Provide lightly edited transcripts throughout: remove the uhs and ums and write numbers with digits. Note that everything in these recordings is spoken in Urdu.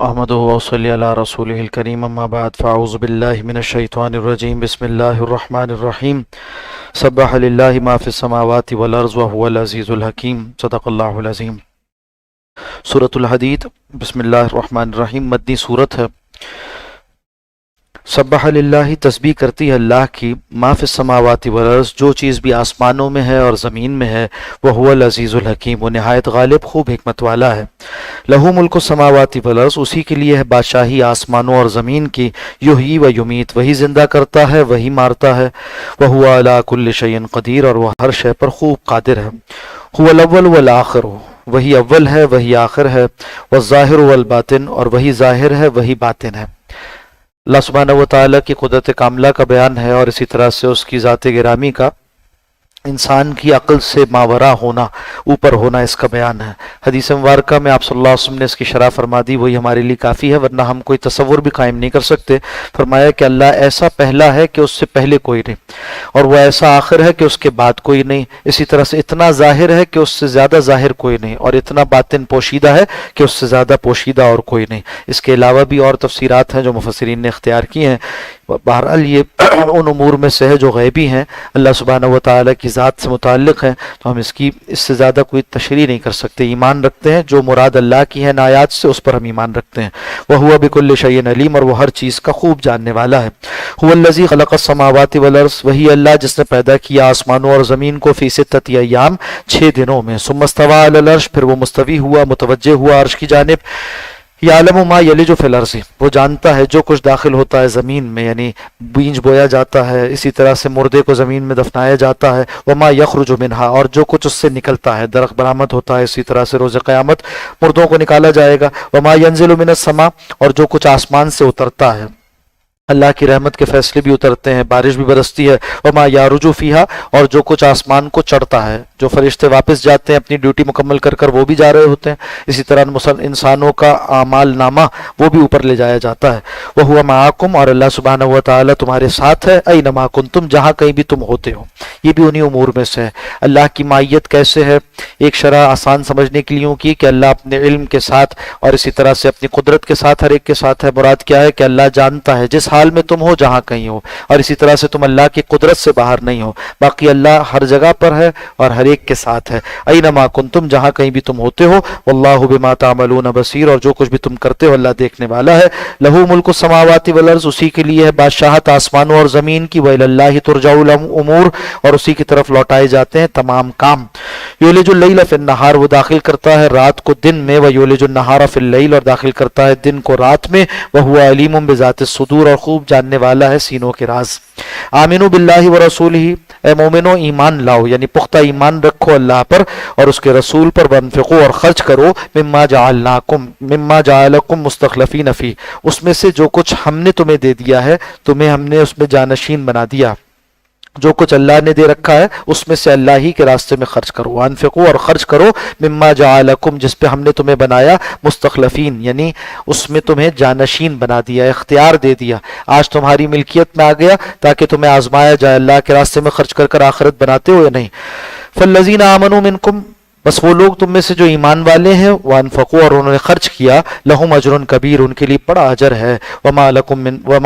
احمد وصلی علی رسول الکریم اما بعد فاعوذ باللہ من الشیطان الرجیم بسم اللہ الرحمن الرحیم سبح للہ ما فی السماوات والارض وهو العزیز الحکیم صدق اللہ العظیم۔ سورۃ الحدید بسم اللہ الرحمن الرحیم مدنی سورت ہے۔ سبح للہ تسبیح کرتی ہے اللہ کی، ما فی السماوات والارض جو چیز بھی آسمانوں میں ہے اور زمین میں ہے، وہو العزیز الحکیم وہ نہایت غالب خوب حکمت والا ہے۔ لہو ملک السماوات والارض اسی کے لیے ہے بادشاہی آسمانوں اور زمین کی، یحیی و یمیت وہی زندہ کرتا ہے وہی مارتا ہے، وہو علی کل شیء قدیر اور وہ ہر شے پر خوب قادر ہے۔ هو الاول والآخر وہی اول ہے وہی آخر ہے، والظاہر والباطن اور وہی ظاہر ہے وہی باطن ہے۔ اللہ سبحانہ و تعالیٰ کی قدرت کاملہ کا بیان ہے اور اسی طرح سے اس کی ذات گرامی کا، انسان کی عقل سے ماورا ہونا، اوپر ہونا، اس کا بیان ہے۔ حدیث مبارکہ میں آپ صلی اللہ علیہ وسلم نے اس کی شرح فرما دی، وہی ہمارے لیے کافی ہے ورنہ ہم کوئی تصور بھی قائم نہیں کر سکتے۔ فرمایا کہ اللہ ایسا پہلا ہے کہ اس سے پہلے کوئی نہیں، اور وہ ایسا آخر ہے کہ اس کے بعد کوئی نہیں، اسی طرح سے اتنا ظاہر ہے کہ اس سے زیادہ ظاہر کوئی نہیں، اور اتنا باطن پوشیدہ ہے کہ اس سے زیادہ پوشیدہ اور کوئی نہیں۔ اس کے علاوہ بھی اور تفسیرات ہیں جو مفسرین نے اختیار کی ہیں۔ بہرحال یہ ان امور میں سے ہے جو غیبی ہیں، اللہ سبحانہ و تعالیٰ کی ذات سے متعلق ہیں، تو ہم اس سے زیادہ کوئی تشریح نہیں کر سکتے۔ ایمان رکھتے ہیں جو مراد اللہ کی ہے آیات سے، اس پر ہم ایمان رکھتے ہیں۔ وَهُوَ بِكُلِّ شَيْءٍ علیم اور وہ ہر چیز کا خوب جاننے والا ہے۔ هُوَ الَّذِي خَلَقَ السَّمَاوَاتِ وَالْأَرْضَ وہی اللہ جس نے پیدا کیا آسمانوں اور زمین کو فی ستۃ ایام 6 دنوں میں، ثم استوى علی العرش پھر وہ مستوی ہوا، متوجہ ہوا عرش کی جانب۔ یعلم ما یلج فی الارض وہ جانتا ہے جو کچھ داخل ہوتا ہے زمین میں، یعنی بیج بویا جاتا ہے، اسی طرح سے مردے کو زمین میں دفنایا جاتا ہے، وما یخرج منہا اور جو کچھ اس سے نکلتا ہے، درخت برآمد ہوتا ہے، اسی طرح سے روز قیامت مردوں کو نکالا جائے گا، وما ینزل من السماء اور جو کچھ آسمان سے اترتا ہے، اللہ کی رحمت کے فیصلے بھی اترتے ہیں، بارش بھی برستی ہے، وما یعرج فیہا اور جو کچھ آسمان کو چڑھتا ہے، جو فرشتے واپس جاتے ہیں اپنی ڈیوٹی مکمل کر کر وہ بھی جا رہے ہوتے ہیں، اسی طرح انسانوں کا اعمال نامہ وہ بھی اوپر لے جایا جاتا ہے۔ وہو معکم اور اللہ سبحانہ و تعالیٰ تمہارے ساتھ ہے، اینما کنتم جہاں کہیں بھی تم ہوتے ہو۔ یہ بھی انہی امور میں سے ہے۔ اللہ کی معیت کیسے ہے؟ ایک شرح آسان سمجھنے کے لیے یوں کی کہ اللہ اپنے علم کے ساتھ اور اسی طرح سے اپنی قدرت کے ساتھ ہر ایک کے ساتھ ہے۔ مراد کیا ہے کہ اللہ جانتا ہے جس حال میں تم ہو جہاں کہیں ہو، اور اسی طرح سے تم اللہ کی قدرت سے باہر نہیں ہو، باقی اللہ ہر جگہ پر ہے اور ہر ایک کے ساتھ ہے۔ اینما کنتم جہاں کہیں بھی تم ہوتے ہو، واللہ بما تعملون بصیر اور جو کچھ بھی تم کرتے ہو اللہ دیکھنے والا ہے۔ لہو ملک السماوات والارض اسی کے لیے ہے بادشاہت آسمانوں اور زمین کی، وإلی اللہ ترجع الامور اور اسی کی طرف لوٹائے جاتے ہیں تمام کام۔ یولج اللیل فی النہار وہ داخل کرتا ہے رات کو دن میں، ویولج النہار فی اللیل اور داخل کرتا ہے دن کو رات میں، وہو علیم بذات الصدور اور خوب جاننے والا ہے سینوں کے راز۔ آمنوا باللہ ورسولہ اے مومنو ایمان لاؤ، یعنی پختہ ایمان رکھو اللہ پر اور اس کے رسول پر، وانفقوا اور خرچ کرو، مما جعلکم مستخلفین فی اس میں سے جو کچھ ہم نے تمہیں دے دیا ہے، تمہیں ہم نے اس میں جانشین بنا دیا، جو کچھ اللہ نے دے رکھا ہے اس میں سے اللہ ہی کے راستے میں خرچ کرو۔ وانفقوا اور خرچ کرو، مما جعلکم جس پہ ہم نے تمہیں بنایا، مستخلفین یعنی اس میں تمہیں جانشین بنا دیا، اختیار دے دیا، آج تمہاری ملکیت میں آ گیا تاکہ تمہیں آزمایا جائے اللہ کے راستے میں خرچ کر کر آخرت بناتے ہو یا نہیں۔ فالذین آمنوا منکم بس وہ لوگ تم میں سے جو ایمان والے ہیں، وانفقوا اور انہوں نے خرچ کیا، لہم اجر کبیر ان کے لیے بڑا اجر ہے۔ وما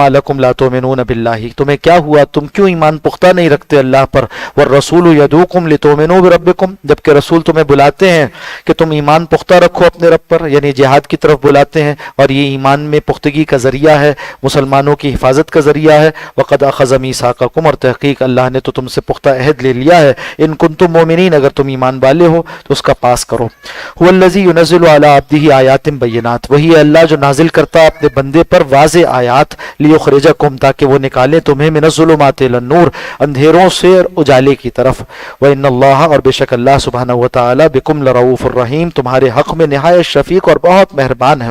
لکم لا تؤمنون باللہ تمہیں کیا ہوا تم کیوں ایمان پختہ نہیں رکھتے اللہ پر، والرسول یدعوکم لتؤمنوا بربکم جبکہ رسول تمہیں بلاتے ہیں کہ تم ایمان پختہ رکھو اپنے رب پر، یعنی جہاد کی طرف بلاتے ہیں، اور یہ ایمان میں پختگی کا ذریعہ ہے، مسلمانوں کی حفاظت کا ذریعہ ہے۔ وقد اخذ میثاقکم اور تحقیق اللہ نے تو تم سے پختہ عہد لے لیا ہے، ان کنتم مومنین اگر تم ایمان والے ہو تو اس کا پاس کرو۔ هو الذی ینزل علی عبدہ آیات بینات وہی ہے اللہ جو نازل کرتا ہے اپنے بندے پر واضح آیات، لیخرجکم تاکہ وہ نکالے تمہیں من الظلمات الی النور اندھیروں سے اجالے کی طرف، وان اللہ اور بے شک اللہ سبحانہ و تعالی بکم لرؤوف الرحیم تمہارے حق میں نہایت شفیق اور بہت مہربان ہے۔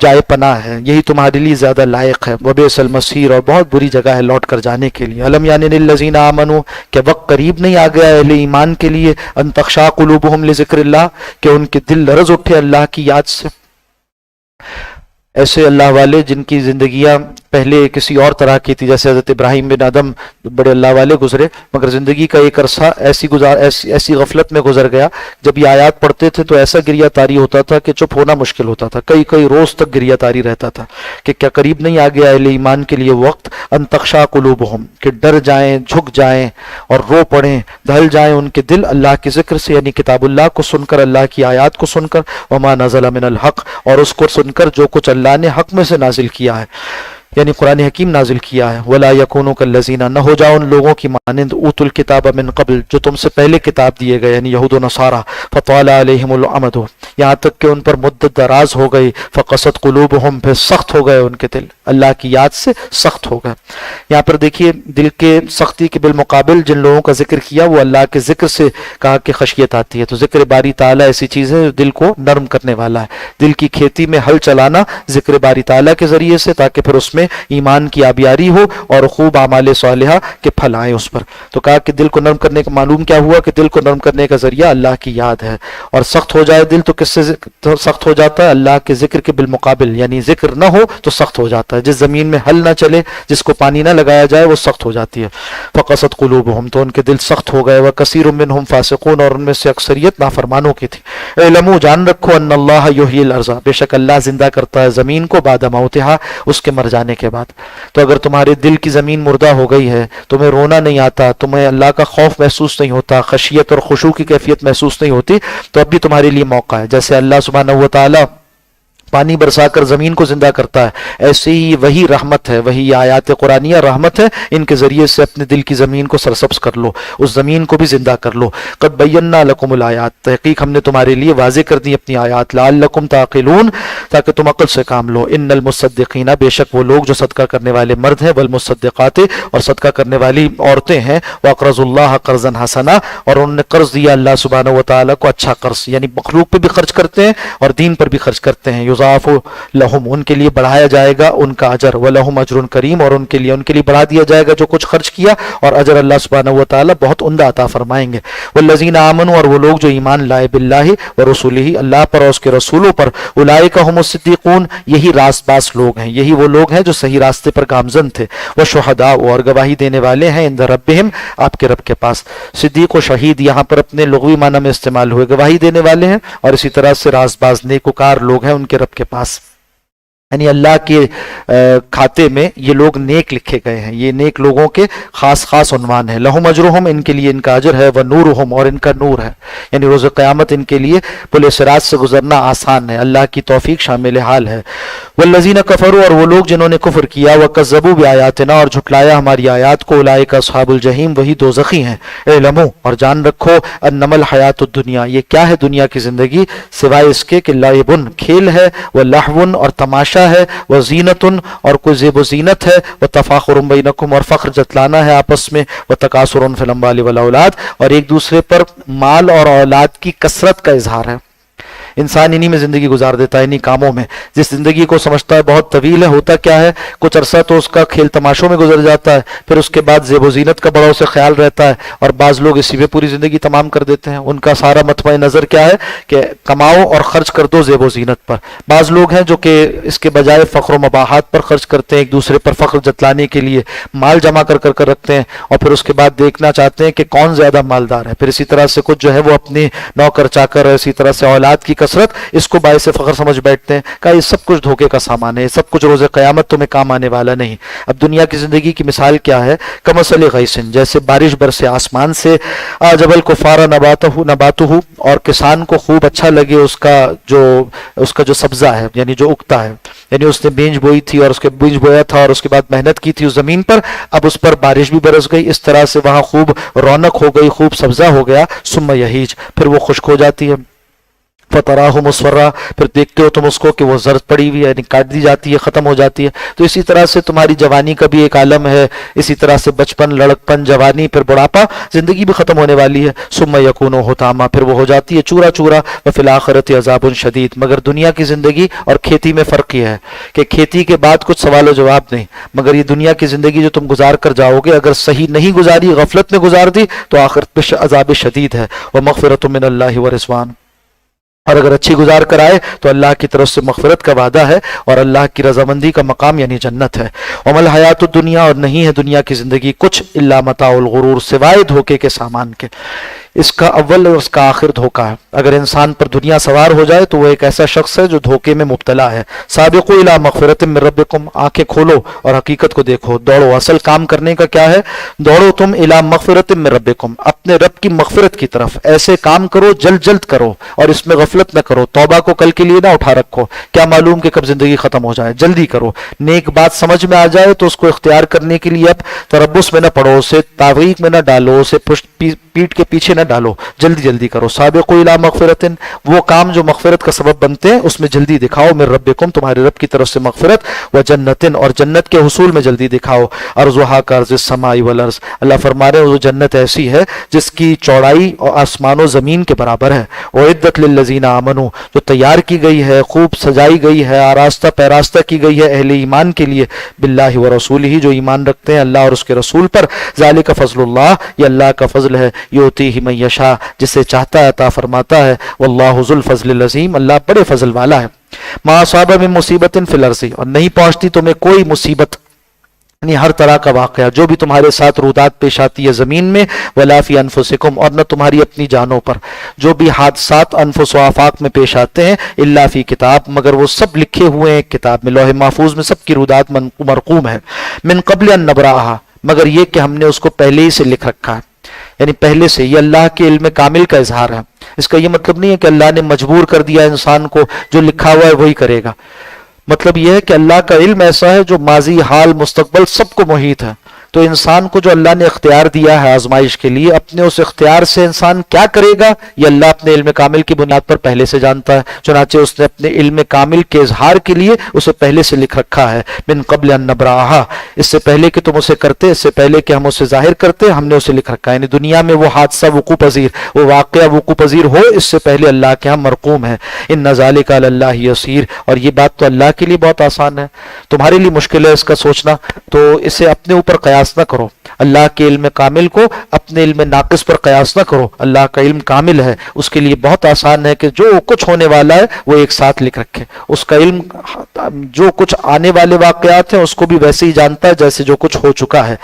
جائے پناہ ہے، یہی تمہارے لیے زیادہ لائق ہے، وبئس المصیر، اور بہت بری جگہ ہے لوٹ کر جانے کے لیے۔ الم یعن للذین آمنوا، کہ وقت قریب نہیں آ گیا اہل ایمان کے لیے، ان تخشع قلوبہم لذکر اللہ، کہ ان کے دل لرز اٹھے اللہ کی یاد سے۔ ایسے اللہ والے جن کی زندگیاں پہلے کسی اور طرح کی تھی، جیسے حضرت ابراہیم بن آدم بڑے اللہ والے گزرے، مگر زندگی کا ایک عرصہ ایسی غفلت میں گزر گیا، جب یہ آیات پڑھتے تھے تو ایسا گریہ تاری ہوتا تھا کہ چپ ہونا مشکل ہوتا تھا، کئی روز تک گریہ تاری رہتا تھا کہ کیا قریب نہیں آ گیا اہل ایمان کے لیے وقت، ان تخشع قلوبہم، کہ ڈر جائیں، جھک جائیں اور رو پڑیں، دھل جائیں ان کے دل اللہ کے ذکر سے، یعنی کتاب اللہ کو سن کر، اللہ کی آیات کو سن کر، وما نزل من الحق، اور اس کو سن کر جو کچھ اللہ نے حق میں سے نازل کیا ہے، یعنی قرآن حکیم نازل کیا ہے۔ ولا یکونوا کالذین، نہ ہو جاؤ ان لوگوں کی مانند اوتوا الکتاب من قبل، جو تم سے پہلے کتاب دیے گئے، یعنی یہود و نصارہ، فطال علیہم الامد، یہاں تک کہ ان پر مدت دراز ہو گئی، فقست قلوبہم، پھر سخت ہو گئے ان کے دل، اللہ کی یاد سے سخت ہو گئے۔ یہاں پر دیکھیے دل کے سختی کے بالمقابل جن لوگوں کا ذکر کیا وہ اللہ کے ذکر سے کہا کہ خشیت آتی ہے، تو ذکر باری تعالیٰ ایسی چیز ہے جو دل کو نرم کرنے والا ہے، دل کی کھیتی میں ہل چلانا ذکر باری تعالیٰ کے ذریعے سے، تاکہ پھر اس میں ایمان کی آبیاری ہو اور خوب اعمال صالحہ کے پھل آئیں اس پر۔ تو کہا کہ دل کو نرم کرنے کا معلوم کیا ہوا کہ دل کو نرم کرنے کا ذریعہ اللہ کی یاد ہے، اور سخت ہو جائے دل تو کس سے سخت ہو جاتا ہے؟ اللہ کے ذکر کے بالمقابل، یعنی ذکر نہ ہو تو سخت ہو جاتا ہے، جس زمین میں ہل نہ چلے، جس کو پانی نہ لگایا جائے، وہ سخت ہو جاتی ہے۔ فقست قلوبہم، تو ان کے دل سخت ہو گئے، وکثیر منہم فاسقون، اور ان میں سے اکثریت نافرمانوں کی تھی۔ اعلموا، جان رکھو، ان اللہ یحیی الارض، بے شک اللہ زندہ کرتا ہے زمین کو، بعد موتہا، اس کے مر جانے کے بعد۔ تو اگر تمہارے دل کی زمین مردہ ہو گئی ہے، تمہیں رونا نہیں آتا، تمہیں اللہ کا خوف محسوس نہیں ہوتا، خشیت اور خشوع کی کیفیت محسوس نہیں ہوتی، تو اب بھی تمہارے لیے موقع ہے۔ جیسے اللہ سبحانہ و تعالی پانی برسا کر زمین کو زندہ کرتا ہے، ایسے ہی وہی رحمت ہے، وہی آیات قرآنیہ رحمت ہے، ان کے ذریعے سے اپنے دل کی زمین کو سرسبز کر لو، اس زمین کو بھی زندہ کر لو۔ قد بینا لکم الآیات، تحقیق ہم نے تمہارے لیے واضح کر دی اپنی آیات، لعلکم تعقلون، تاکہ تم عقل سے کام لو۔ ان المصدقین، بے شک وہ لوگ جو صدقہ کرنے والے مرد ہیں، والمصدقات، اور صدقہ کرنے والی عورتیں ہیں، واقرضوا اللہ قرضا حسنا، اور انہوں نے قرض دیا اللہ سبحانہ و تعالیٰ کو اچھا قرض، یعنی مخلوق پہ بھی خرچ کرتے ہیں اور دین پر بھی خرچ کرتے ہیں۔ یضاعف لہم، ان کے لیے بڑھایا جائے گا ان کا اجر، ولہم اجر کریم، اور ان کے لیے بڑھا دیا جائے گا جو کچھ خرچ کیا، اور اجر اللہ سبحانہ و تعالیٰ بہت عمدہ عطا فرمائیں گے۔ والذین آمنوا، اور وہ لوگ جو ایمان لائے باللہ ورسولہ، اللہ پر اور اس کے رسولوں پر، اولئک هم الصدیقون، یہی راست باز لوگ ہیں، یہی وہ لوگ ہیں جو صحیح راستے پر گامزن تھے، والشہداء، اور گواہی دینے والے ہیں، عند ربہم، آپ کے رب کے پاس۔ صدیق و شہید یہاں پر اپنے لغوی معنی میں استعمال ہوئے، گواہی دینے والے ہیں، اور اسی طرح سے راست باز نیکوکار لوگ ہیں ان کے رب کے پاس، یعنی اللہ کے کھاتے میں یہ لوگ نیک لکھے گئے ہیں، یہ نیک لوگوں کے خاص عنوان ہے۔ لہم اجرہم، ان کے لیے ان کا اجر ہے، ونورہم، اور ان کا نور ہے، یعنی روز قیامت ان کے لیے پل صراط سے گزرنا آسان ہے، اللہ کی توفیق شامل حال ہے۔ والذین کفروا، اور وہ لوگ جنہوں نے کفر کیا، وکذبوا بآیاتنا، اور جھٹلایا ہماری آیات کو، اولئک اصحاب الجحیم، وہی دوزخی ہیں۔ اعلموا، اور جان رکھو، انما الحیات الدنیا، یہ کیا ہے دنیا کی زندگی، سوائے اس کے کہ لعب، کھیل ہے، ولہو، اور تماشا ہے، وزینت، اور کوئی زیب و زینت ہے، وتفاخر بینکم، اور فخر جتلانا ہے آپس میں، وتکاثر فی الاموال والاولاد، اور ایک دوسرے پر مال اور اولاد کی کثرت کا اظہار ہے۔ انسان انہی میں زندگی گزار دیتا ہے، انہی کاموں میں، جس زندگی کو سمجھتا ہے بہت طویل ہے، ہوتا کیا ہے کچھ عرصہ تو اس کا کھیل تماشوں میں گزر جاتا ہے، پھر اس کے بعد زیب و زینت کا بڑا اسے خیال رہتا ہے، اور بعض لوگ اسی میں پوری زندگی تمام کر دیتے ہیں۔ ان کا سارا مطمع نظر کیا ہے کہ کماؤ اور خرچ کر دو زیب و زینت پر۔ بعض لوگ ہیں جو کہ اس کے بجائے فخر و مباحات پر خرچ کرتے ہیں، ایک دوسرے پر فخر جتلانے کے لیے مال جمع کر رکھتے ہیں، اور پھر اس کے بعد دیکھنا چاہتے ہیں کہ کون زیادہ مالدار ہے۔ پھر اسی طرح سے کچھ جو ہے وہ اپنے نوکر چاکر، اسی طرح سے اولاد کی کثرت، اس کو باعث فخر سمجھ بیٹھتے ہیں۔ کہا یہ سب کچھ دھوکے کا سامان ہے، یہ سب کچھ روز قیامت تمہیں کام آنے والا نہیں۔ اب دنیا کی زندگی کی مثال کیا ہے؟ کمثل غیث، جیسے بارش برسے آسمان سے، اعجب الکفار نباتہ، اور کسان کو خوب اچھا لگے اس کا جو سبزہ ہے، یعنی جو اگتا ہے، یعنی اس نے بیج بوئی تھی اور اس کے بیج بویا تھا اور اس کے بعد محنت کی تھی اس زمین پر، اب اس پر بارش بھی برس گئی، اس طرح سے وہاں خوب رونق ہو گئی، خوب سبزہ ہو گیا، ثم یہیج، پھر وہ خشک ہو جاتی ہے۔ فتراہ مصفرہ، پھر دیکھتے ہو تم اس کو کہ وہ زرد پڑی ہوئی ہے، یعنی کاٹ دی جاتی ہے، ختم ہو جاتی ہے۔ تو اسی طرح سے تمہاری جوانی کا بھی ایک عالم ہے، اسی طرح سے بچپن، لڑکپن، جوانی، پھر بڑھاپا، زندگی بھی ختم ہونے والی ہے۔ ثم یکون حطاما، پھر وہ ہو جاتی ہے چورا چورا۔ وفی الآخرۃ عذاب شدید، مگر دنیا کی زندگی اور کھیتی میں فرق یہ ہے کہ کھیتی کے بعد کچھ سوال و جواب نہیں، مگر یہ دنیا کی زندگی جو تم گزار کر جاؤ گے، اگر صحیح نہیں گزاری، غفلت میں گزار دی، تو آخرت پہ عذاب شدید ہے۔ ومغفرۃ من اللہ ورضوان، اور اگر اچھی گزار کر آئے تو اللہ کی طرف سے مغفرت کا وعدہ ہے اور اللہ کی رضامندی کا مقام یعنی جنت ہے۔ وما الحیات الدنیا، اور نہیں ہے دنیا کی زندگی کچھ الا متاع الغرور، سوائے دھوکے کے سامان کے۔ اس کا اول اور اس کا آخر دھوکہ ہے۔ اگر انسان پر دنیا سوار ہو جائے تو وہ ایک ایسا شخص ہے جو دھوکے میں مبتلا ہے۔ سابقوا الی مغفرۃ من ربکم، آنکھیں کھولو اور حقیقت کو دیکھو، دوڑو۔ اصل کام کرنے کا کیا ہے؟ دوڑو تم الی مغفرۃ من ربکم، اپنے رب کی مغفرت کی طرف۔ ایسے کام کرو، جلد جلد کرو، اور اس میں غفلت نہ کرو۔ توبہ کو کل کے لیے نہ اٹھا رکھو، کیا معلوم کہ کب زندگی ختم ہو جائے، جلدی کرو۔ نیک بات سمجھ میں آ جائے تو اس کو اختیار کرنے کے لیے اب تربص میں نہ پڑو، اسے تعویق میں نہ ڈالو، اسے پیٹ کے پیچھے نہ ڈالو، جلدی جلدی کرو۔ سابقوا الی مغفرۃ، وہ کام جو مغفرت کا سبب بنتے ہیں اس میں جلدی دکھاؤ۔ من ربکم، تمہارے رب کی طرف سے مغفرت، و جنت، اور جنت کے حصول میں جلدی دکھاؤ۔ ارضھا کعرض السماء والارض، اللہ فرما رہے ہیں وہ جنت ایسی ہے جس کی چوڑائی اور آسمان و زمین کے برابر ہے۔ اعدت للذین آمنوا، جو تیار کی گئی ہے، خوب سجائی گئی ہے، آراستہ پیراستہ کی گئی ہے اہل ایمان کے لیے، باللہ ورسولہ، جو ایمان رکھتے ہیں اللہ اور اس کے رسول پر۔ ذالک فضل اللہ، یہ اللہ کا فضل ہے، یؤتیہ من یشاء، جسے چاہتا ہے عطا فرماتا ہے، واللہ ذو الفضل العظیم، اللہ بڑے فضل والا ہے۔ ما اصاب من مصیبت فی الارض، اور نہیں پہنچتی تمہیں کوئی مصیبت، یعنی ہر طرح کا واقعہ جو بھی تمہارے ساتھ رودات پیش آتی ہے زمین میں، ولا فی انفسکم، اور نہ تمہاری اپنی جانوں پر، جو بھی حادثات انفس و آفاق میں پیش آتے ہیں، الا فی کتاب، مگر وہ سب لکھے ہوئے ہیں ایک کتاب میں، لوح محفوظ میں سب کی رودات مرقوم ہے۔ من قبل ان نبرأھا، مگر یہ کہ ہم نے اس کو پہلے ہی سے لکھ رکھا ہے، یعنی پہلے سے۔ یہ اللہ کے علم کامل کا اظہار ہے، اس کا یہ مطلب نہیں ہے کہ اللہ نے مجبور کر دیا انسان کو، جو لکھا ہوا ہے وہی کرے گا۔ مطلب یہ ہے کہ اللہ کا علم ایسا ہے جو ماضی، حال، مستقبل سب کو محیط ہے۔ تو انسان کو جو اللہ نے اختیار دیا ہے آزمائش کے لیے، اپنے اس اختیار سے انسان کیا کرے گا یہ اللہ اپنے علم کامل کی بنیاد پر پہلے سے جانتا ہے، چنانچہ اس نے اپنے علم کامل کے اظہار کے لیے اسے پہلے سے لکھ رکھا ہے۔ من قبل ان نبرأھا، اس سے پہلے کہ تم اسے کرتے، اس سے پہلے کہ ہم اسے ظاہر کرتے، ہم نے اسے لکھ رکھا ہے، یعنی دنیا میں وہ حادثہ وقوع پذیر، وہ واقعہ وقوع پذیر ہو، اس سے پہلے اللہ کے ہاں مرقوم ہے۔ ان ذالک علی اللہ یسیر، اور یہ بات تو اللہ کے لیے بہت آسان ہے، تمہارے لیے مشکل ہے اس کا سوچنا، تو اسے اپنے اوپر قیاس نہ کرو، اللہ کے علم کامل کو اپنے علم ناقص پر قیاس نہ کرو۔ اللہ کا علم کامل ہے، اس کے لیے بہت آسان ہے کہ جو کچھ ہونے والا ہے وہ ایک ساتھ لکھ رکھے۔ اس کا علم جو کچھ آنے والے واقعات ہیں اس کو بھی ویسے ہی جانتا ہے جیسے جو کچھ ہو چکا ہے۔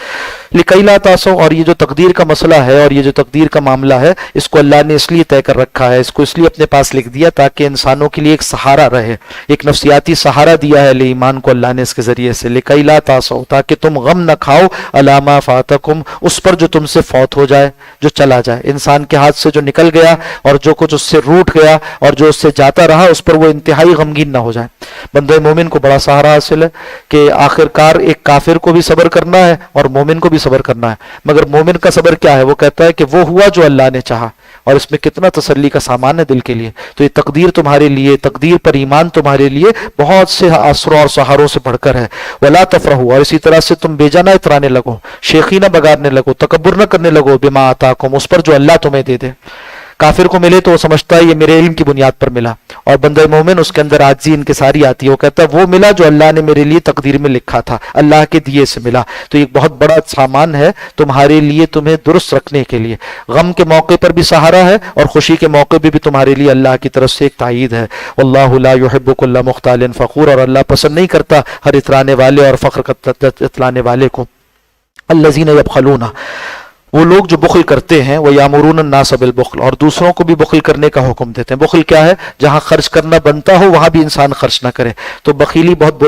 لکی لا تاسو، اور یہ جو تقدیر کا مسئلہ ہے اور یہ جو تقدیر کا معاملہ ہے، اس کو اللہ نے اس لیے طے کر رکھا ہے، اس کو اس لیے اپنے پاس لکھ دیا تاکہ انسانوں کے لیے ایک سہارا رہے، ایک نفسیاتی سہارا دیا ہے اہل ایمان کو اللہ نے اس کے ذریعے سے۔ لکی لا تاسو، تاکہ تم غم نہ کھاؤ، علی ما فاتکم، اس پر جو تم سے فوت ہو جائے، جو چلا جائے، انسان کے ہاتھ سے جو نکل گیا اور جو کچھ اس سے روٹ گیا اور جو اس سے جاتا رہا، اس پر وہ انتہائی غمگین نہ ہو جائے۔ بندہ مومن کو بڑا سہارا حاصل ہے کہ آخر کار ایک کافر کو بھی صبر کرنا ہے اور مومن کو بھی صبر کرنا ہے، مگر مومن کا صبر کیا ہے؟ وہ کہتا ہے کہ وہ ہوا جو اللہ نے چاہا، اور اس میں کتنا تسلی کا سامان ہے دل کے لیے۔ تو یہ تقدیر تمہارے لیے، تقدیر پر ایمان تمہارے لیے بہت سے آسروں اور سہاروں سے بڑھ کر ہے۔ ولا تفرحوا، اور اسی طرح سے تم بے جا نہ اترانے لگو، شیخی نہ بگاڑنے لگو، تکبر نہ کرنے لگو، بما آتاکم، اس پر جو اللہ تمہیں دے دے۔ کافر کو ملے تو وہ سمجھتا ہے یہ میرے علم کی بنیاد پر ملا، اور بندہ مومن اس کے اندر عاجزی انکساری آتی ہے، وہ کہتا ہے وہ ملا جو اللہ نے میرے لیے تقدیر میں لکھا تھا، اللہ کے دیے سے ملا۔ تو یہ بہت بڑا سامان ہے تمہارے لیے، تمہیں درست رکھنے کے لیے۔ غم کے موقع پر بھی سہارا ہے اور خوشی کے موقع پہ بھی تمہارے لیے اللہ کی طرف سے ایک تائید ہے۔ واللہ لا يحب كل مختال فخور، اور اللہ پسند نہیں کرتا ہر اترانے والے اور فخر اتلانے والے کو۔ الذین یبخلون، وہ لوگ جو بخل کرتے ہیں، وہ یامرون الناس بالبخل، اور دوسروں کو بھی بخل کرنے کا حکم دیتے ہیں۔ بخل کیا ہے؟ جہاں خرچ کرنا بنتا ہو وہاں بھی انسان خرچ نہ کرے۔ تو بخیلی بہت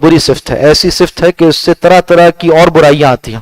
بری صفت ہے، ایسی صفت ہے کہ اس سے طرح طرح کی اور برائیاں آتی ہیں۔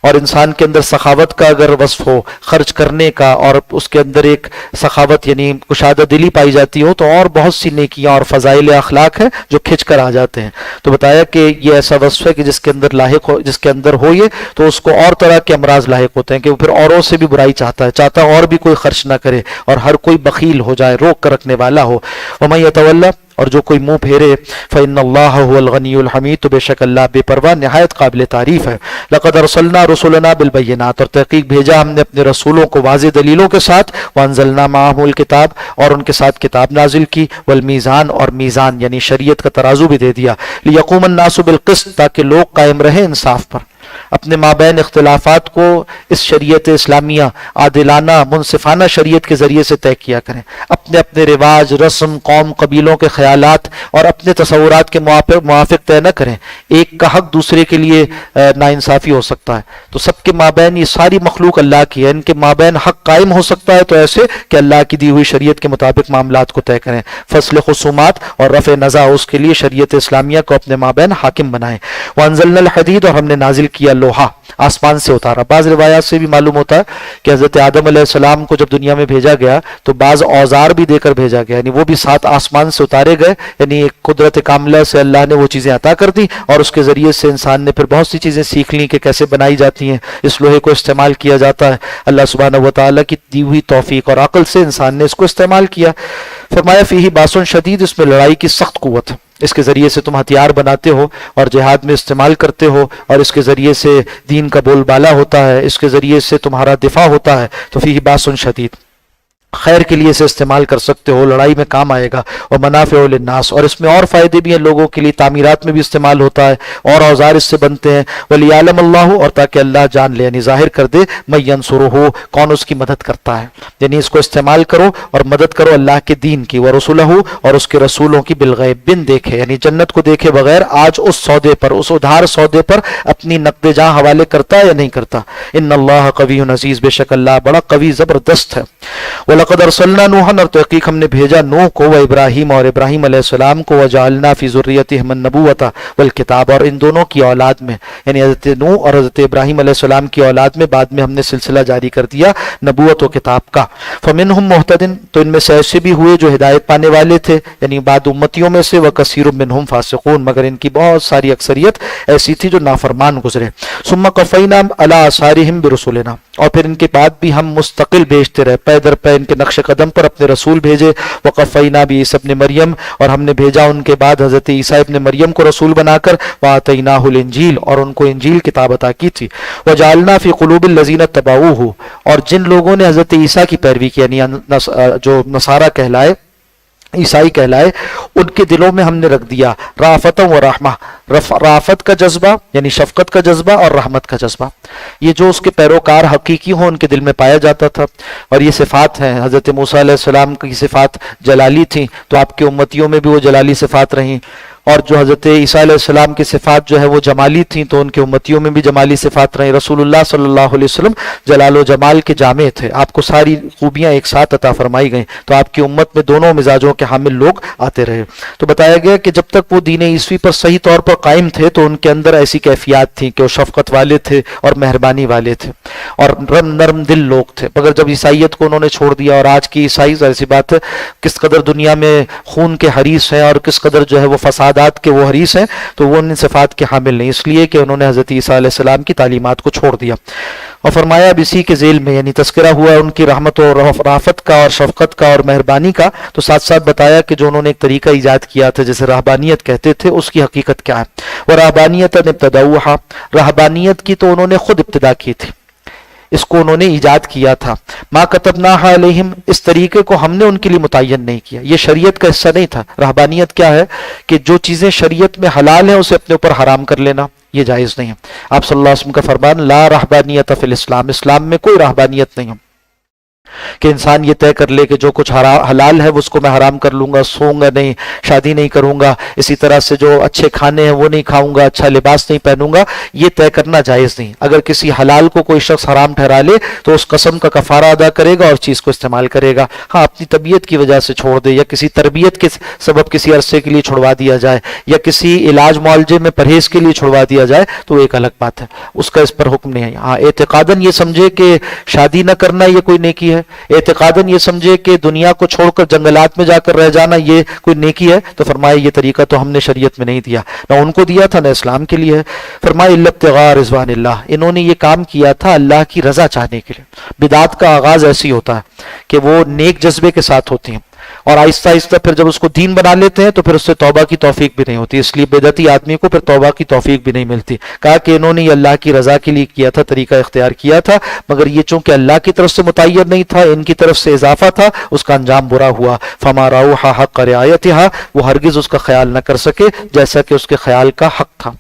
اور انسان کے اندر سخاوت کا اگر وصف ہو، خرچ کرنے کا، اور اس کے اندر ایک سخاوت یعنی کشادہ دلی پائی جاتی ہو، تو اور بہت سی نیکیاں اور فضائل اخلاق ہیں جو کھنچ کر آ جاتے ہیں۔ تو بتایا کہ یہ ایسا وصف ہے کہ جس کے اندر لاحق ہو، جس کے اندر ہو یہ، تو اس کو اور طرح کے امراض لاحق ہوتے ہیں کہ وہ پھر اوروں سے بھی برائی چاہتا ہے اور بھی کوئی خرچ نہ کرے، اور ہر کوئی بخیل ہو جائے، روک کر رکھنے والا ہو۔ وَمَن يَتَوَلَّ، اور جو کوئی منہ پھیرے، فَإِنَّ اللَّهَ هُوَ الْغَنِيُّ الْحَمِيدُ، تو بے شک اللہ بے پرواہ نہایت قابل تعریف ہے۔ لَقَدْ أَرْسَلْنَا رُسُلَنَا بِالْبَيِّنَاتِ، اور تحقیق بھیجا ہم نے اپنے رسولوں کو واضح دلیلوں کے ساتھ، وَأَنزَلْنَا مَعَهُمُ الْكِتَابَ، اور ان کے ساتھ کتاب نازل کی، وَالْمِيزَانَ، اور میزان یعنی شریعت کا ترازو بھی دے دیا، لِيَقُومَ النَّاسُ بِالْقِسْطِ، تاکہ لوگ قائم رہیں انصاف پر، اپنے مابین اختلافات کو اس شریعت اسلامیہ عادلانہ منصفانہ شریعت کے ذریعے سے طے کیا کریں، اپنے اپنے رواج، رسم، قوم، قبیلوں کے خیالات اور اپنے تصورات کے موافق طے نہ کریں۔ ایک کا حق دوسرے کے لیے ناانصافی ہو سکتا ہے، تو سب کے مابین، یہ ساری مخلوق اللہ کی ہے، ان کے مابین حق قائم ہو سکتا ہے، تو ایسے کہ اللہ کی دی ہوئی شریعت کے مطابق معاملات کو طے کریں۔ فصل خصومات اور رفع نزاع، اس کے لیے شریعت اسلامیہ کو اپنے مابین حاکم بنائیں۔ وانزلنا الحدید، اور ہم نے نازل کیا لوہا، آسمان سے اتارا۔ بعض روایات سے بھی معلوم ہوتا ہے کہ حضرت آدم علیہ السلام کو جب دنیا میں بھیجا گیا تو بعض اوزار بھی دے کر بھیجا گیا، یعنی وہ بھی ساتھ آسمان سے اتارے گئے، یعنی ایک قدرت کاملہ سے اللہ نے وہ چیزیں عطا کر دی، اور اس کے ذریعے سے انسان نے پھر بہت سی چیزیں سیکھ لیں کہ کیسے بنائی جاتی ہیں، اس لوہے کو استعمال کیا جاتا ہے۔ اللہ سبحانہ و تعالیٰ کی دی ہوئی توفیق اور عقل سے انسان نے اس کو استعمال کیا۔ فرمایا فیہ باس شدید، اس میں لڑائی کی سخت قوت ہے، اس کے ذریعے سے تم ہتھیار بناتے ہو اور جہاد میں استعمال کرتے ہو، اور اس کے ذریعے سے دین کا بول بالا ہوتا ہے، اس کے ذریعے سے تمہارا دفاع ہوتا ہے۔ تو فیہ باس شدید، خیر کے لیے اسے استعمال کر سکتے ہو، لڑائی میں کام آئے گا۔ اور منافع للناس، اور اس میں اور فائدے بھی ہیں لوگوں کے لیے، تعمیرات میں بھی استعمال ہوتا ہے، اور اوزار اس سے بنتے ہیں۔ ولیعلم اللہ، اور تاکہ اللہ جان لے، یعنی ظاہر کر دے، من ینصرہ، کون اس کی مدد کرتا ہے، یعنی اس کو استعمال کرو اور مدد کرو اللہ کے دین کی، ورسولہ، اور اس کے رسولوں کی، بالغیب، بن دیکھے، یعنی جنت کو دیکھے بغیر آج اس سودے پر، اس ادھار سودے پر اپنی نقد جاں حوالے کرتا ہے یا نہیں کرتا۔ ان اللہ قوی عزیز، بے شک اللہ بڑا قوی زبردست ہے۔ وَلَقَدْ أَرْسَلْنَا نُوحًا، اور تحقیق ہم نے بھیجا نوح کو، وَإِبْرَاهِيمَ، اور ابراہیم علیہ السلام کو، وَجَعَلْنَا فِي ذُرِّيَّتِهِمُ النُّبُوَّةَ وَالْكِتَابَ، اور ان دونوں کی اولاد میں، یعنی حضرت نوح اور حضرت ابراہیم علیہ السلام کی اولاد میں بعد میں ہم نے سلسلہ جاری کر دیا نبوت و کتاب کا۔ فَمِنْهُمْ مُهْتَدٍ، تو ان میں سے ایسے بھی ہوئے جو ہدایت پانے والے تھے، یعنی بعد امتیوں میں سے، وَكَثِيرٌ مِّنْهُمْ فَاسِقُونَ، مگر ان کی بہت ساری اکثریت ایسی تھی جو نافرمان گزرے۔ ثُمَّ قَفَيْنَا عَلَىٰ آثَارِهِمْ بِرُسُلِنَا، اور پھر ان کے بعد بھی ہم مستقل بھیجتے رہے، پے در پے ان کے نقش قدم پر اپنے رسول بھیجے۔ وقفینا بعیسی ابن مریم، اور ہم نے بھیجا ان کے بعد حضرت عیسیٰ ابن مریم کو رسول بنا کر، وآتیناہ الانجیل، اور ان کو انجیل کتاب عطا کی تھی۔ وجعلنا فی قلوب الذین اتبعوہ، اور جن لوگوں نے حضرت عیسیٰ کی پیروی کی، یعنی جو نصارہ کہلائے، عیسائی کہلائے، ان کے دلوں میں ہم نے رکھ دیا رافت و رحمہ، رافت کا جذبہ یعنی شفقت کا جذبہ، اور رحمت کا جذبہ، یہ جو اس کے پیروکار حقیقی ہوں ان کے دل میں پایا جاتا تھا۔ اور یہ صفات ہیں، حضرت موسیٰ علیہ السلام کی صفات جلالی تھیں، تو آپ کے امتیوں میں بھی وہ جلالی صفات رہیں، اور جو حضرت عیسیٰ علیہ السلام کی صفات جو ہے وہ جمالی تھیں، تو ان کے امتیوں میں بھی جمالی صفات رہیں۔ رسول اللہ صلی اللہ علیہ وسلم جلال و جمال کے جامع تھے، آپ کو ساری خوبیاں ایک ساتھ عطا فرمائی گئیں، تو آپ کی امت میں دونوں مزاجوں کے حامل لوگ آتے رہے۔ تو بتایا گیا کہ جب تک وہ دین عیسوی پر صحیح طور پر قائم تھے تو ان کے اندر ایسی کیفیات تھیں کہ وہ شفقت والے تھے اور مہربانی والے تھے اور نرم دل لوگ تھے، مگر جب عیسائیت کو انہوں نے چھوڑ دیا، اور آج کی عیسائی ظاہر سی بات ہے کس قدر دنیا میں خون کے حریص ہیں اور کس قدر جو ہے وہ فسادات کے وہ حریص ہیں، تو وہ ان صفات کے حامل نہیں، اس لیے کہ انہوں نے حضرت عیسیٰ علیہ السلام کی تعلیمات کو چھوڑ دیا۔ اور فرمایا اب اسی کے ذیل میں، یعنی تذکرہ ہوا ان کی رحمت و رافت کا اور شفقت کا اور مہربانی کا، تو ساتھ ساتھ بتایا کہ جو انہوں نے ایک طریقہ ایجاد کیا تھا جسے رہبانیت کہتے تھے، اس کی حقیقت کیا ہے۔ ورہبانیت ابتدعوہا، رہبانیت کی تو انہوں نے خود ابتدا کی تھی، اس کو انہوں نے ایجاد کیا تھا۔ ما کتبناہا علیہم، اس طریقے کو ہم نے ان کے لیے متعین نہیں کیا، یہ شریعت کا حصہ نہیں تھا۔ رہبانیت کیا ہے کہ جو چیزیں شریعت میں حلال ہیں اسے اپنے اوپر حرام کر لینا، یہ جائز نہیں ہے۔ آپ صلی اللہ علیہ وسلم کا فرمان لا رہبانیت فی الاسلام، اسلام میں کوئی رہبانیت نہیں ہے۔ کہ انسان یہ طے کر لے کہ جو کچھ حلال ہے اس کو میں حرام کر لوں گا، سوؤں گا نہیں، شادی نہیں کروں گا، اسی طرح سے جو اچھے کھانے ہیں وہ نہیں کھاؤں گا، اچھا لباس نہیں پہنوں گا، یہ طے کرنا جائز نہیں۔ اگر کسی حلال کو کوئی شخص حرام ٹھہرا لے تو اس قسم کا کفارہ ادا کرے گا اور چیز کو استعمال کرے گا۔ ہاں اپنی طبیعت کی وجہ سے چھوڑ دے، یا کسی تربیت کے سبب کسی عرصے کے لیے چھڑوا دیا جائے، یا کسی علاج معالجے میں پرہیز کے لیے چھڑوا دیا جائے تو ایک الگ بات ہے، اس کا اس پر حکم نہیں ہے۔ ہاں اعتقاداً یہ سمجھے کہ شادی نہ کرنا یہ کوئی نیکی ہے، اعتقاداً یہ سمجھے کہ دنیا کو چھوڑ کر جنگلات میں جا کر رہ جانا یہ کوئی نیکی ہے، تو فرمایا یہ طریقہ تو ہم نے شریعت میں نہیں دیا، نہ ان کو دیا تھا نہ اسلام کے لیے ہے۔ فرمایا الا ابتغاء رضوان اللہ، انہوں نے یہ کام کیا تھا اللہ کی رضا چاہنے کے لیے۔ بدعت کا آغاز ایسی ہوتا ہے کہ وہ نیک جذبے کے ساتھ ہوتی ہیں، اور آہستہ آہستہ پھر جب اس کو دین بنا لیتے ہیں تو پھر اس سے توبہ کی توفیق بھی نہیں ہوتی، اس لیے بدعتی آدمی کو پھر توبہ کی توفیق بھی نہیں ملتی۔ کہا کہ انہوں نے یہ اللہ کی رضا کے لیے کیا تھا، طریقہ اختیار کیا تھا، مگر یہ چونکہ اللہ کی طرف سے متعین نہیں تھا، ان کی طرف سے اضافہ تھا، اس کا انجام برا ہوا۔ فما رعوها حق رعایتها، وہ ہرگز اس کا خیال نہ کر سکے جیسا کہ اس کے خیال کا حق تھا۔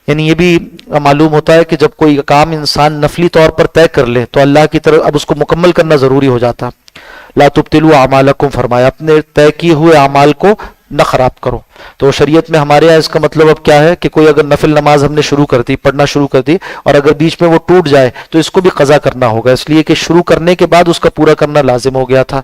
یعنی یہ بھی معلوم ہوتا ہے کہ جب کوئی کام انسان نفلی طور پر طے کر لے تو اللہ کی طرف اب اس کو مکمل کرنا ضروری ہو جاتا۔ لا تبطلوا اعمالکم، فرمایا اپنے طے کیے ہوئے اعمال کو نہ خراب کرو۔ تو شریعت میں ہمارے یہاں اس کا مطلب اب کیا ہے کہ کوئی اگر نفل نماز ہم نے شروع کر دی، پڑھنا شروع کر دی، اور اگر بیچ میں وہ ٹوٹ جائے تو اس کو بھی قضا کرنا ہوگا، اس لیے کہ شروع کرنے کے بعد اس کا پورا کرنا لازم ہو گیا تھا۔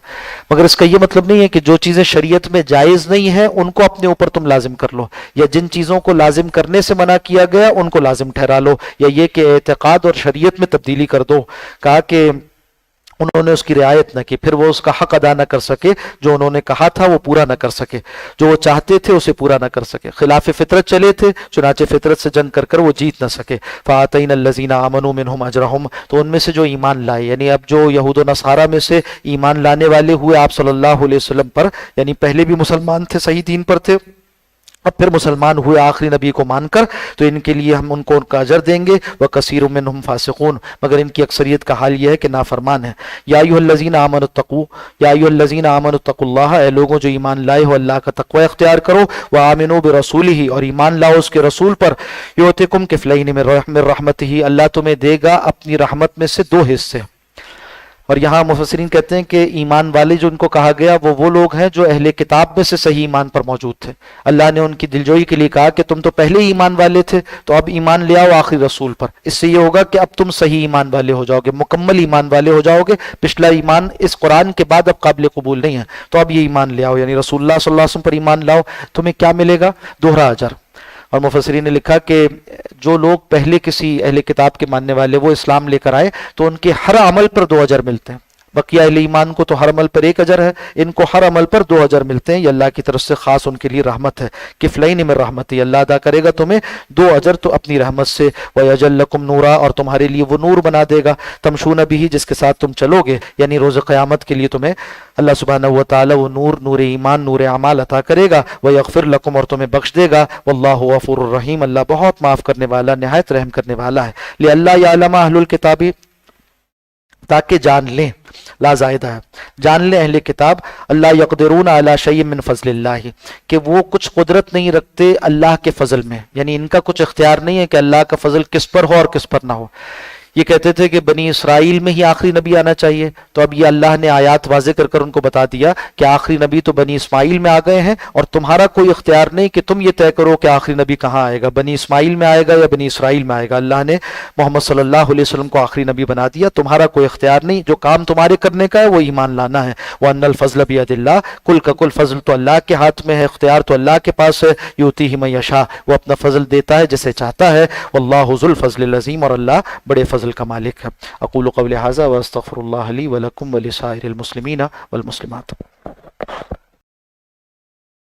مگر اس کا یہ مطلب نہیں ہے کہ جو چیزیں شریعت میں جائز نہیں ہیں ان کو اپنے اوپر تم لازم کر لو، یا جن چیزوں کو لازم کرنے سے منع کیا گیا ان کو لازم ٹھہرا لو، یا یہ کہ اعتقاد اور شریعت میں تبدیلی کر دو۔ کہا کہ انہوں نے اس کی رعایت نہ کی، پھر وہ اس کا حق ادا نہ کر سکے، جو انہوں نے کہا تھا وہ پورا نہ کر سکے، جو وہ چاہتے تھے اسے پورا نہ کر سکے، خلاف فطرت چلے تھے، چنانچہ فطرت سے جنگ کر کر وہ جیت نہ سکے۔ فآتینا الذین آمنوا منہم اجرہم، تو ان میں سے جو ایمان لائے، یعنی اب جو یہود و نصارہ میں سے ایمان لانے والے ہوئے آپ صلی اللہ علیہ وسلم پر، یعنی پہلے بھی مسلمان تھے، صحیح دین پر تھے، اب پھر مسلمان ہوئے آخری نبی کو مان کر، تو ان کے لیے ہم ان کو ان کا اجر دیں گے۔ وَكَثِيرٌ مِّنْهُمْ فَاسِقُونَ، مگر ان کی اکثریت کا حال یہ ہے کہ نافرمان ہے۔ یا ایھا الذین آمنوا اتقوا، یا ایھا الذین آمنوا اتقوا اللہ، اے لوگوں جو ایمان لائے ہو اللہ کا تقوی اختیار کرو، وآمنوا برسولہ، اور ایمان لاؤ اس کے رسول پر، یؤتکم کفلین من رحمتہ، اللہ تمہیں دے گا اپنی رحمت میں سے 2 حصے۔ اور یہاں مفسرین کہتے ہیں کہ ایمان والے جو ان کو کہا گیا وہ لوگ ہیں جو اہل کتاب میں سے صحیح ایمان پر موجود تھے۔ اللہ نے ان کی دلجوئی کے لیے کہا کہ تم تو پہلے ہی ایمان والے تھے، تو اب ایمان لے آؤ آخری رسول پر، اس سے یہ ہوگا کہ اب تم صحیح ایمان والے ہو جاؤ گے، مکمل ایمان والے ہو جاؤ گے، پچھلا ایمان اس قرآن کے بعد اب قابل قبول نہیں ہے، تو اب یہ ایمان لے آؤ، یعنی رسول اللہ صلی اللہ علیہ وسلم پر ایمان لاؤ، تمہیں کیا ملے گا؟ 2 اجر۔ اور مفسرین نے لکھا کہ جو لوگ پہلے کسی اہل کتاب کے ماننے والے وہ اسلام لے کر آئے تو ان کے ہر عمل پر 2 اجر ملتے ہیں، بقیہ اہل ایمان کو تو ہر عمل پر 1 اجر ہے، ان کو ہر عمل پر 2 اجر ملتے ہیں، یہ اللہ کی طرف سے خاص ان کے لیے رحمت ہے۔ کفلین من رحمتی، اللہ ادا کرے گا تمہیں 2 اجر تو اپنی رحمت سے۔ وَيَجْعَلْ لَكُمْ نُورًا، اور تمہارے لیے وہ نور بنا دے گا، تمشون بہ، جس کے ساتھ تم چلو گے، یعنی روز قیامت کے لیے تمہیں اللہ سبحانہ و تعالی وہ نور ایمان، نور اعمال عطا کرے گا۔ وَيَغْفِرْ لَكُمْ، اور تمہیں بخش دے گا۔ وَاللَّهُ غَفُورٌ رَحِيمٌ، اللہ بہت معاف کرنے والا، نہایت رحم کرنے والا ہے۔ لِأَلَّا يَعْلَمَ أَهْلُ الْكِتَابِ، تاکہ جان لیں، لا زائدہ ہے، جان لیں اہل کتاب، اللہ یقدرون علی شیء من فضل اللہ، کہ وہ کچھ قدرت نہیں رکھتے اللہ کے فضل میں، یعنی ان کا کچھ اختیار نہیں ہے کہ اللہ کا فضل کس پر ہو اور کس پر نہ ہو۔ یہ کہتے تھے کہ بنی اسرائیل میں ہی آخری نبی آنا چاہیے، تو اب یہ اللہ نے آیات واضح کر کر ان کو بتا دیا کہ آخری نبی تو بنی اسماعیل میں آ گئے ہیں، اور تمہارا کوئی اختیار نہیں کہ تم یہ طے کرو کہ آخری نبی کہاں آئے گا، بنی اسماعیل میں آئے گا یا بنی اسرائیل میں آئے گا۔ اللہ نے محمد صلی اللہ علیہ وسلم کو آخری نبی بنا دیا، تمہارا کوئی اختیار نہیں، جو کام تمہارے کرنے کا ہے وہ ایمان لانا ہے۔ وَأَنَّ الْفَضْلَ بِيَدِ اللَّهِ، کل کا کل فضل تو اللہ کے ہاتھ میں ہے، اختیار تو اللہ کے پاس ہے۔ یؤتیہ من یشاء، وہ اپنا فضل دیتا ہے جسے چاہتا ہے۔ واللہ ذو الفضل العظیم، اور اللہ بڑے فضل کا مالک ہے۔ اقول قولی ھذا واستغفر اللہ لی ولکم ولسائر المسلمین والمسلمات۔